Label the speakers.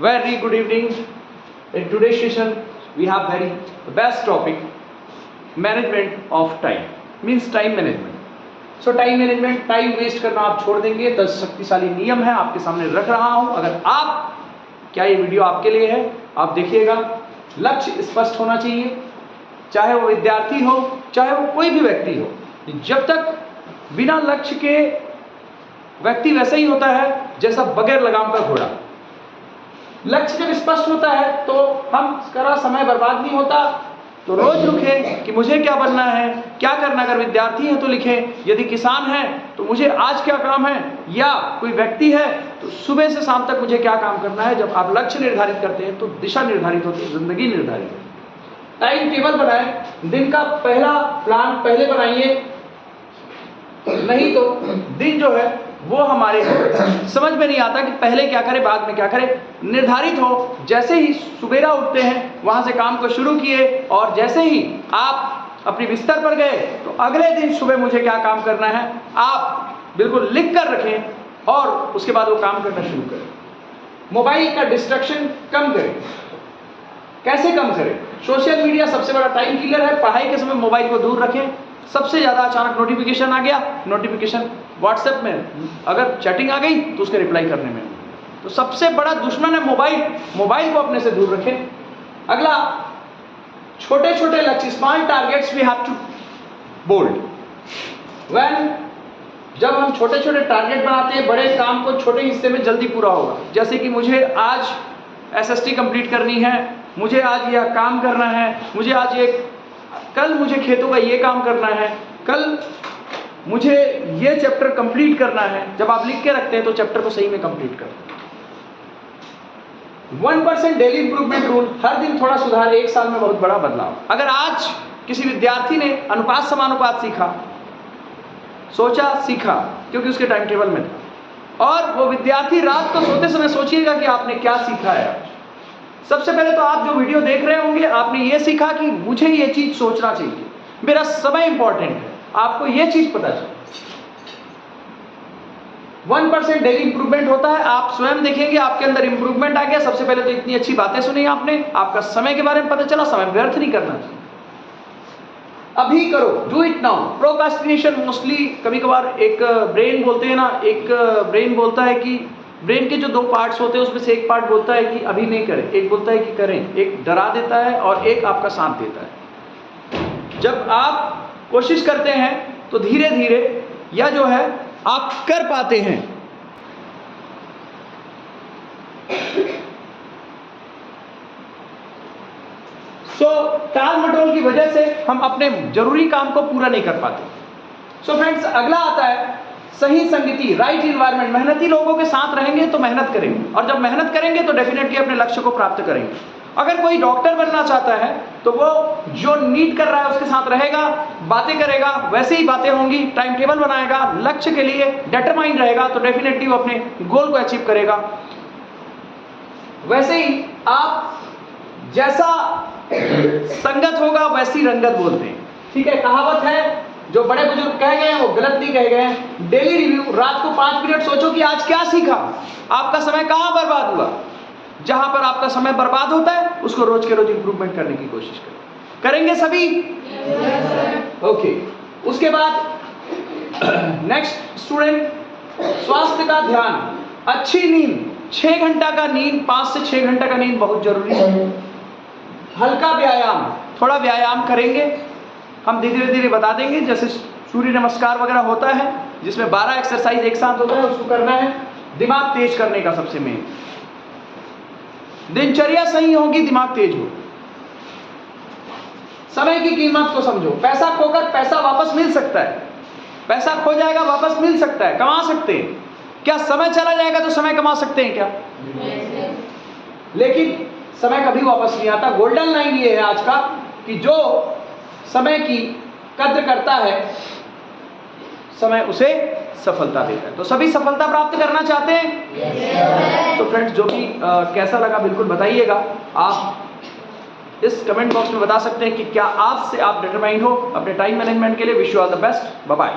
Speaker 1: Very good evening. In today's session, we have very best topic, management of time. Means time management. So time management, time waste करना आप छोड़ देंगे। 10 शक्तिशाली नियम है आपके सामने रख रहा हूं। अगर आप, क्या ये वीडियो आपके लिए है? आप देखिएगा। लक्ष्य स्पष्ट होना चाहिए, चाहे वो विद्यार्थी हो, चाहे वो कोई भी व्यक्ति हो। जब तक बिना लक्ष्य के व्यक्ति वैसा ही होता है जैसा बगैर लगाम का घोड़ा। लक्ष्य जब स्पष्ट होता है तो हम करा समय बर्बाद नहीं होता। तो रोज लिखें कि मुझे क्या बनना है, क्या करना। अगर विद्यार्थी है तो लिखें, यदि किसान है तो मुझे आज क्या काम है, या कोई व्यक्ति है तो सुबह से शाम तक मुझे क्या काम करना है। जब आप लक्ष्य निर्धारित करते हैं तो दिशा निर्धारित होती है, जिंदगी निर्धारित होती है। टाइम टेबल बनाएं, दिन का पहला प्लान पहले बनाइए, नहीं तो दिन जो है वो हमारे समझ में नहीं आता कि पहले क्या करें बाद में क्या करें। निर्धारित हो, जैसे ही सुबेरा उठते हैं वहां से काम को शुरू किए, और जैसे ही आप अपने बिस्तर पर गए तो अगले दिन सुबह मुझे क्या काम करना है आप बिल्कुल लिख कर रखें, और उसके बाद वो काम करना शुरू करें। मोबाइल का डिस्ट्रैक्शन कम करें। कैसे कम करें? सोशल मीडिया सबसे बड़ा टाइम किलर है। पढ़ाई के समय मोबाइल को दूर रखें। सबसे ज्यादा अचानक नोटिफिकेशन आ गया, नोटिफिकेशन व्हाट्सएप में अगर चैटिंग आ गई तो उसके रिप्लाई करने में, तो सबसे बड़ा दुश्मन है मोबाइल। मोबाइल को अपने से दूर रखें। अगला, छोटे छोटे लक्ष्य, small targets we have to bold. When जब हम छोटे छोटे टारगेट बनाते हैं, बड़े काम को छोटे हिस्से में जल्दी पूरा होगा। जैसे कि मुझे आज एसएसटी कंप्लीट करनी है, मुझे आज यह काम करना है, मुझे आज एक, कल मुझे खेतों का ये काम करना है, कल मुझे ये चैप्टर कंप्लीट करना है। जब आप लिख के रखते हैं तो चैप्टर को सही में कंप्लीट करते हैं। 1% डेली इंप्रूवमेंट रूल, हर दिन थोड़ा सुधार, एक साल में बहुत बड़ा बदलाव। अगर आज किसी विद्यार्थी ने अनुपात समानुपात सीखा, सोचा सीखा, क्योंकि उसके टाइम टेबल में था, और वो विद्यार्थी रात को सोते समय सोचिएगा कि आपने क्या सीखा है आज। सबसे पहले तो आप जो वीडियो देख रहे होंगे, आपने ये सीखा कि मुझे ये चीज सोचना चाहिए, मेरा समय इंपॉर्टेंट है। आपको ये चीज पता चले। 1% डेली इंप्रूवमेंट होता है। आप स्वयं देखेंगे आपके अंदर इंप्रूवमेंट आ गया। सबसे पहले तो इतनी अच्छी बातें सुनी आपने, आपका समय के बारे में पता चला। समय व्यर्थ नहीं करना चाहिए, अभी करो, do it now. Procrastination mostly, कभी कभार एक ब्रेन बोलते हैं ना, एक ब्रेन बोलता है कि, ब्रेन के जो 2 पार्ट्स होते हैं उसमें से एक पार्ट बोलता है कि अभी नहीं करें, एक बोलता है कि करें। एक डरा देता है और एक आपका साथ देता है। जब आप कोशिश करते हैं तो धीरे धीरे या जो है आप कर पाते हैं। टाल मटोल की वजह से हम अपने जरूरी काम को पूरा नहीं कर पाते। फ्रेंड्स, अगला आता है सही संगति, राइट इन्वायरमेंट। मेहनती लोगों के साथ रहेंगे तो मेहनत करेंगे, और जब मेहनत करेंगे तो डेफिनेटली अपने लक्ष्य को प्राप्त करेंगे। अगर कोई डॉक्टर बनना चाहता है तो वो जो नीट कर रहा है उसके साथ रहेगा, बातें करेगा, वैसे ही बातें होंगी, टाइम टेबल बनाएगा, लक्ष्य के लिए डिटरमाइंड रहेगा, तो डेफिनेटली वो अपने गोल को अचीव करेगा। वैसे ही आप जैसा संगत होगा वैसी रंगत बोलते हैं, ठीक है। कहावत है, जो बड़े बुजुर्ग कह गए हैं वो गलत नहीं कह गए हैं। डेली रिव्यू, रात को 5 मिनट सोचो कि आज क्या सीखा, आपका समय कहां बर्बाद हुआ। जहां पर आपका समय बर्बाद होता है उसको रोज के रोज इंप्रूवमेंट करने की कोशिश करें। करेंगे सभी? ओके। उसके बाद नेक्स्ट स्टूडेंट, स्वास्थ्य का ध्यान, अच्छी नींद, 6 घंटा का नींद, 5 से 6 घंटा का नींद बहुत जरूरी है। हल्का व्यायाम, थोड़ा व्यायाम करेंगे, हम धीरे धीरे बता देंगे। जैसे सूर्य नमस्कार वगैरह होता है जिसमें 12 एक्सरसाइज एक साथ होता है, उसको करना है। दिमाग तेज करने का सबसे मेन, दिनचर्या सही होगी, दिमाग तेज हो। समय की कीमत को समझो। पैसा खोकर पैसा वापस मिल सकता है, पैसा खो जाएगा वापस मिल सकता है, कमा सकते हैं। क्या समय चला जाएगा तो समय कमा सकते हैं क्या? लेकिन समय कभी वापस नहीं आता। गोल्डन लाइन ये है आज का कि जो समय की कद्र करता है समय उसे सफलता देता है। तो सभी सफलता प्राप्त करना चाहते हैं? तो फ्रेंड्स, जो भी कैसा लगा बिल्कुल बताइएगा। आप इस कमेंट बॉक्स में बता सकते हैं कि क्या आज से आप डिटरमाइंड हो अपने टाइम मैनेजमेंट के लिए। Wish you all the best, bye bye.